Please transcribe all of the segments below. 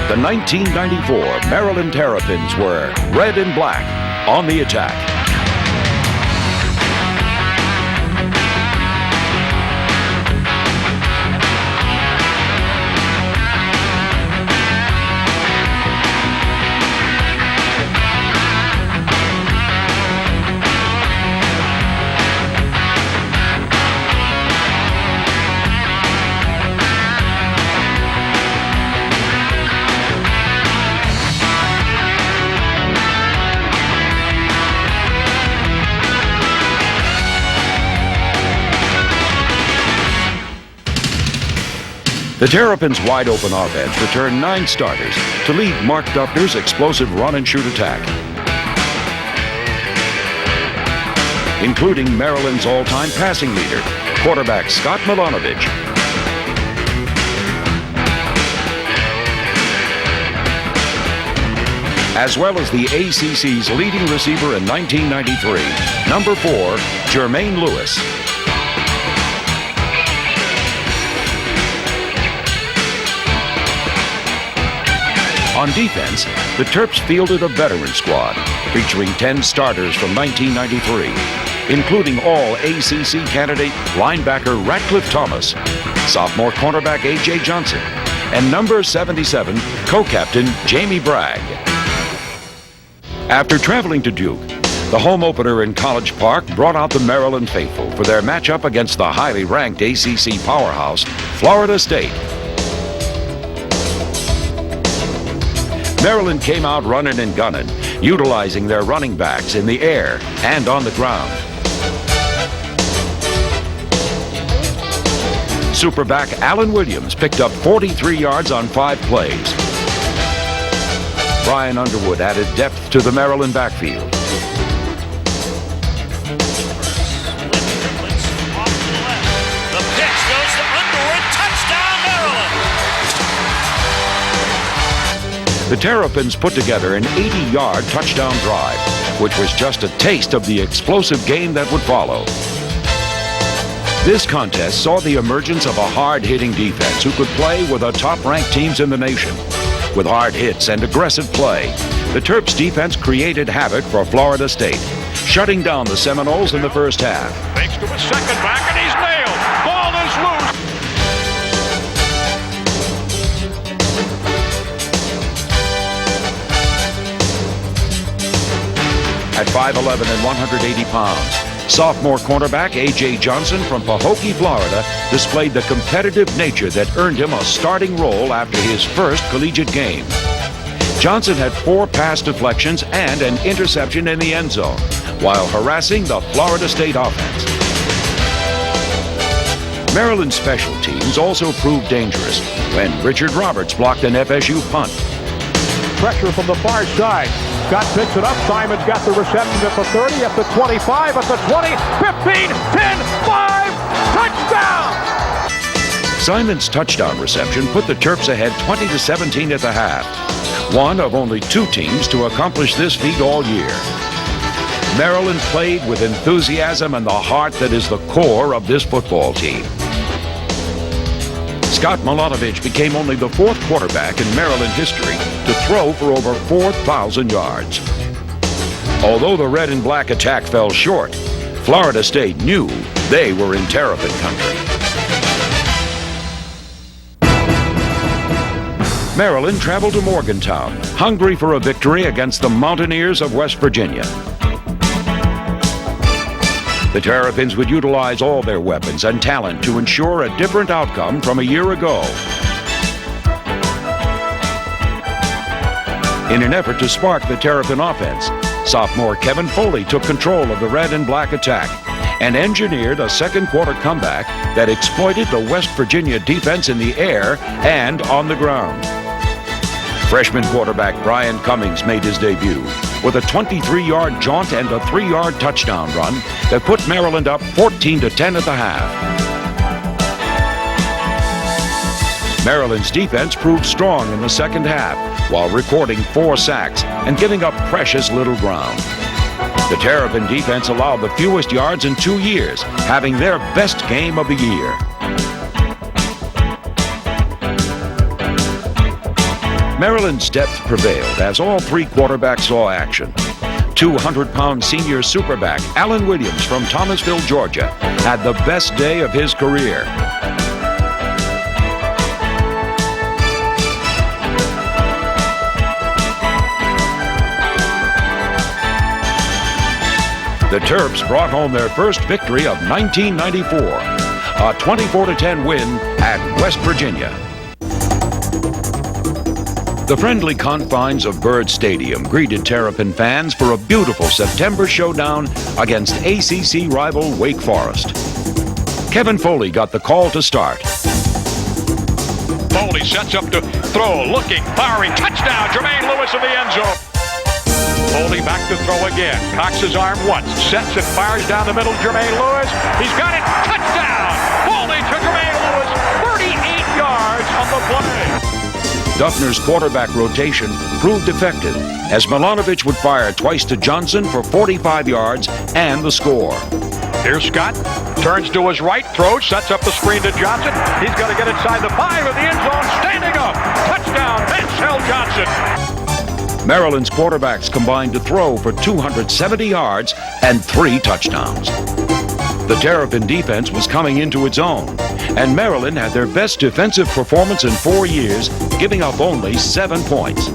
The 1994 Maryland Terrapins were red and black on the attack. The Terrapins' wide-open offense returned 9 starters to lead Mark Duffner's explosive run-and-shoot attack, including Maryland's all-time passing leader, quarterback Scott Milanovich. As well as the ACC's leading receiver in 1993, number 4, Jermaine Lewis. On defense, the Terps fielded a veteran squad featuring 10 starters from 1993, including all ACC candidate linebacker Ratcliffe Thomas, sophomore cornerback A.J. Johnson, and number 77 co-captain Jamie Bragg. After traveling to Duke, the home opener in College Park brought out the Maryland faithful for their matchup against the highly ranked ACC powerhouse, Florida State. Maryland came out running and gunning, utilizing their running backs in the air and on the ground. Superback Alan Williams picked up 43 yards on 5 plays. Brian Underwood added depth to the Maryland backfield. The pitch goes to Underwood. Touchdown, Maryland! The Terrapins put together an 80-yard touchdown drive, which was just a taste of the explosive game that would follow. This contest saw the emergence of a hard-hitting defense who could play with the top-ranked teams in the nation. With hard hits and aggressive play, the Terps defense created havoc for Florida State, shutting down the Seminoles in the first half. Fakes to his second back, and he's nailed. Ball is loose. At 5'11" and 180 pounds, sophomore cornerback A.J. Johnson from Pahokee, Florida, displayed the competitive nature that earned him a starting role after his first collegiate game. Johnson had 4 pass deflections and an interception in the end zone, while harassing the Florida State offense. Maryland's special teams also proved dangerous when Richard Roberts blocked an FSU punt. Pressure from the far side. Scott picks it up. Simon's got the reception at the 30, at the 25, at the 20, 15, 10, 5, touchdown! Simon's touchdown reception put the Terps ahead 20-17 at the half, one of only 2 teams to accomplish this feat all year. Maryland played with enthusiasm and the heart that is the core of this football team. Scott Milanovich became only the 4th quarterback in Maryland history to throw for over 4,000 yards. Although the red and black attack fell short, Florida State knew they were in Terrapin country. Maryland traveled to Morgantown, hungry for a victory against the Mountaineers of West Virginia. The Terrapins would utilize all their weapons and talent to ensure a different outcome from a year ago. In an effort to spark the Terrapin offense, sophomore Kevin Foley took control of the red and black attack and engineered a second-quarter comeback that exploited the West Virginia defense in the air and on the ground. Freshman quarterback Brian Cummings made his debut with a 23-yard jaunt and a 3-yard touchdown run that put Maryland up 14-10 at the half. Maryland's defense proved strong in the second half while recording 4 sacks and giving up precious little ground. The Terrapin defense allowed the fewest yards in 2 years, having their best game of the year. Maryland's depth prevailed as all three quarterbacks saw action. 200-pound senior superback Alan Williams from Thomasville, Georgia, had the best day of his career. The Terps brought home their first victory of 1994, a 24-10 win at West Virginia. The friendly confines of Byrd Stadium greeted Terrapin fans for a beautiful September showdown against ACC rival Wake Forest. Kevin Foley got the call to start. Foley sets up to throw, looking, firing, touchdown, Jermaine Lewis in the end zone. Foley back to throw again. Cocks his arm once, sets and fires down the middle. Jermaine Lewis, he's got it, touchdown! Foley to Jermaine Lewis, 38 yards on the play. Duffner's quarterback rotation proved effective as Milanovic would fire twice to Johnson for 45 yards and the score. Here's Scott, turns to his right, throws, sets up the screen to Johnson. He's got to get inside the 5 of the end zone, standing up. Touchdown, Mansell Johnson. Maryland's quarterbacks combined to throw for 270 yards and 3 touchdowns. The Terrapin defense was coming into its own, and Maryland had their best defensive performance in 4 years, giving up only 7 points.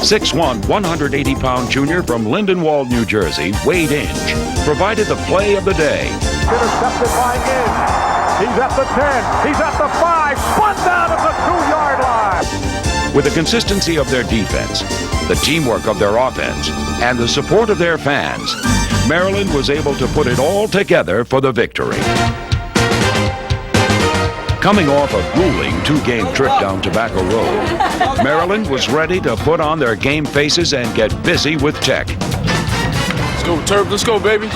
.6'1", 180-pound junior from Lindenwold, New Jersey, Wade Inge, provided the play of the day. Intercepted by Inge. He's at the 10, he's at the 5, spun down at the 2-yard line. With the consistency of their defense, the teamwork of their offense, and the support of their fans, Maryland was able to put it all together for the victory. Coming off a grueling 2-game trip down Tobacco Road, Maryland was ready to put on their game faces and get busy with Tech. Let's go, Terps, let's go, baby.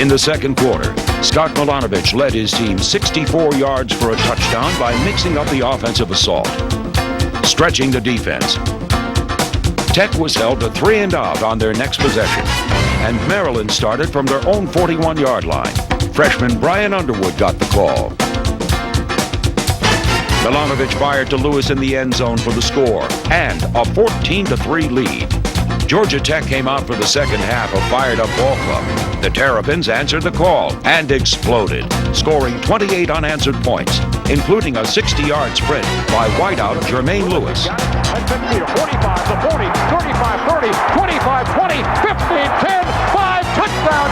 In the second quarter, Scott Milanovic led his team 64 yards for a touchdown by mixing up the offensive assault, stretching the defense. Tech was held to 3 and out on their next possession, and Maryland started from their own 41-yard line. Freshman Brian Underwood got the call. Milanovic fired to Lewis in the end zone for the score and a 14-3 lead. Georgia Tech came out for the second half a fired-up ball club. The Terrapins answered the call and exploded, scoring 28 unanswered points, including a 60-yard sprint by wideout Jermaine Lewis. 45 to 40, 35, 30, 25, 20, 15, 10, 5, touchdown.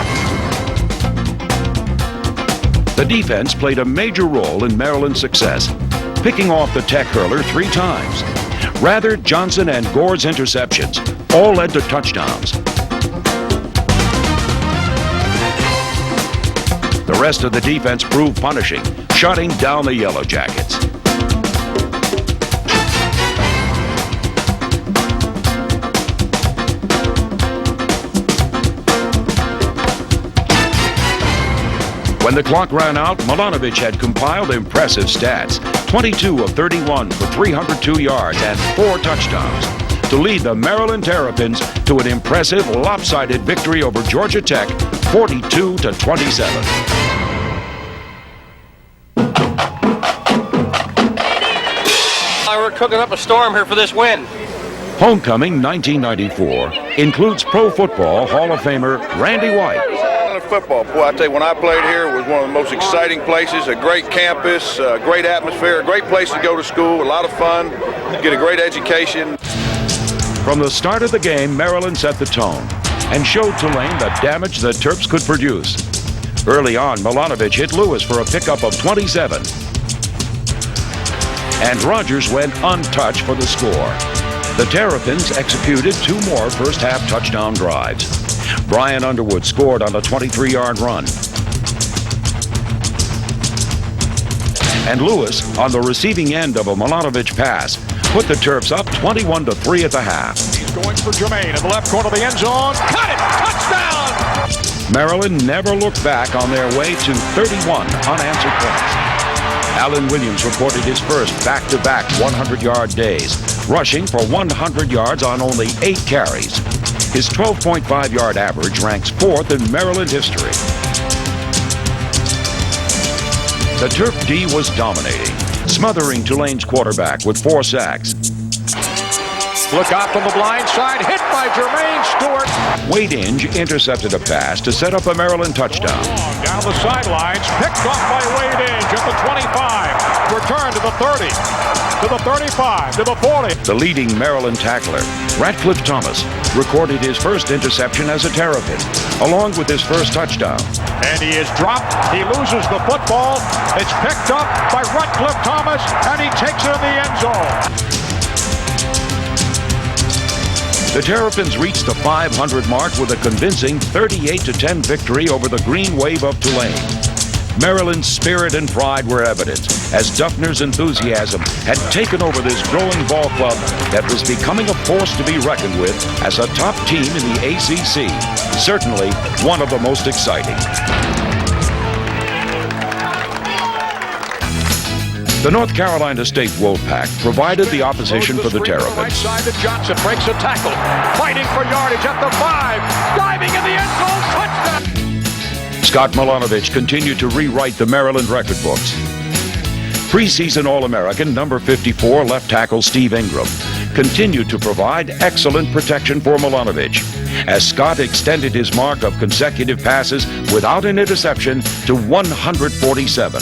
The defense played a major role in Maryland's success, picking off the Tech hurler 3 times. Rather, Johnson and Gore's interceptions all led to touchdowns. The rest of the defense proved punishing, shutting down the Yellow Jackets. When the clock ran out, Milanovic had compiled impressive stats. 22 of 31 for 302 yards and 4 touchdowns to lead the Maryland Terrapins to an impressive lopsided victory over Georgia Tech, 42-27. We're cooking up a storm here for this win. Homecoming 1994 includes Pro Football Hall of Famer Randy White. Football, boy, I tell you, when I played here, it was one of the most exciting places, a great campus, a great atmosphere, a great place to go to school, a lot of fun, get a great education. From the start of the game, Maryland set the tone and showed Tulane the damage the Terps could produce. Early on, Milanovic hit Lewis for a pickup of 27. And Rogers went untouched for the score. The Terrapins executed 2 more first-half touchdown drives. Brian Underwood scored on a 23-yard run. And Lewis, on the receiving end of a Milanovic pass, put the Terps up 21-3 at the half. He's going for Jermaine in the left corner of the end zone. Cut it! Touchdown! Maryland never looked back on their way to 31 unanswered points. Alan Williams recorded his first back-to-back 100-yard days, rushing for 100 yards on only 8 carries. His 12.5-yard average ranks 4th in Maryland history. The Terp D was dominating, smothering Tulane's quarterback with 4 sacks. Look out from the blind side, hit by Jermaine Stewart. Wade Inge intercepted a pass to set up a Maryland touchdown. Down the sidelines, picked off by Wade Inge at the 25. Return to the 30, to the 35, to the 40. The leading Maryland tackler, Ratcliffe Thomas, recorded his first interception as a Terrapin, along with his first touchdown. And he is dropped. He loses the football. It's picked up by Ratcliffe Thomas, and he takes it in the end zone. The Terrapins reached the 500 mark with a convincing 38-10 victory over the Green Wave of Tulane. Maryland's spirit and pride were evident as Duffner's enthusiasm had taken over this growing ball club that was becoming a force to be reckoned with as a top team in the ACC. Certainly one of the most exciting. The North Carolina State Wolfpack provided the opposition for the Terrapins. Right side to Johnson, breaks a tackle, fighting for yardage at the 5, diving in the end zone, touchdown! Scott Milanovich continued to rewrite the Maryland record books. Preseason All-American number 54 left tackle Steve Ingram continued to provide excellent protection for Milanovich as Scott extended his mark of consecutive passes without an interception to 147.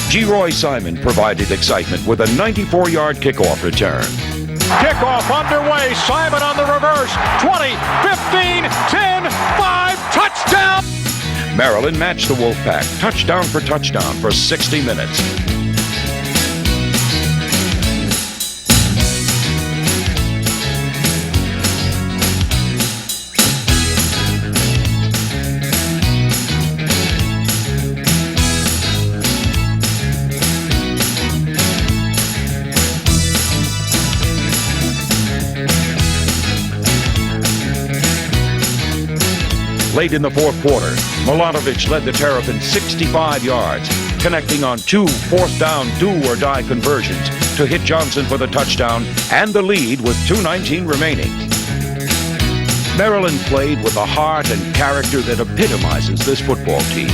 G. Roy Simon provided excitement with a 94-yard kickoff return. Kickoff underway, Simon on the reverse, 20, 15, 10, 5, touchdown! Maryland matched the Wolfpack touchdown for 60 minutes. Late in the fourth quarter, Milanovich led the Terrapins 65 yards, connecting on 2 fourth-down do-or-die conversions to hit Johnson for the touchdown and the lead with 2:19 remaining. Maryland played with a heart and character that epitomizes this football team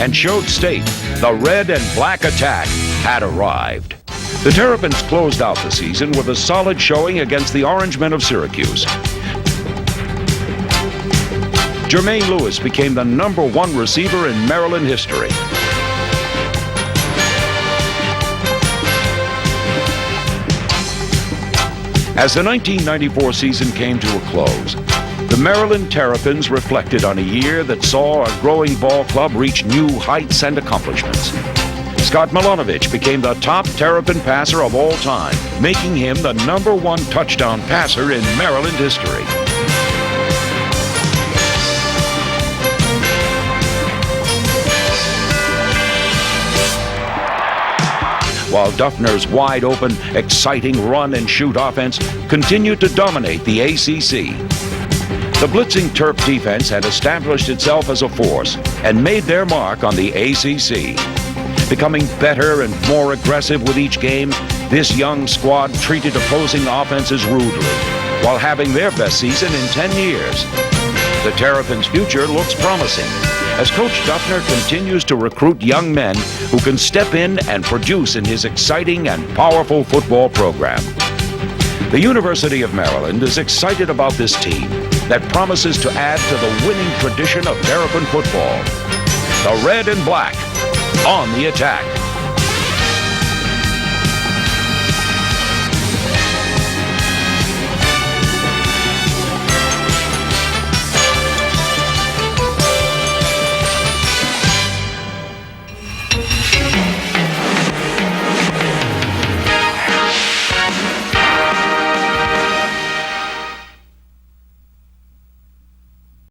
and showed State the red and black attack had arrived. The Terrapins closed out the season with a solid showing against the Orangemen of Syracuse. Jermaine Lewis became the #1 receiver in Maryland history. As the 1994 season came to a close, the Maryland Terrapins reflected on a year that saw a growing ball club reach new heights and accomplishments. Scott Milanovich became the top Terrapin passer of all time, making him the #1 touchdown passer in Maryland history. While Duffner's wide-open, exciting run-and-shoot offense continued to dominate the ACC. The blitzing Terp defense had established itself as a force and made their mark on the ACC. Becoming better and more aggressive with each game, this young squad treated opposing offenses rudely, while having their best season in 10 years. The Terrapins' future looks promising, as Coach Duffner continues to recruit young men who can step in and produce in his exciting and powerful football program. The University of Maryland is excited about this team that promises to add to the winning tradition of Terrapin football. The red and black on the attack.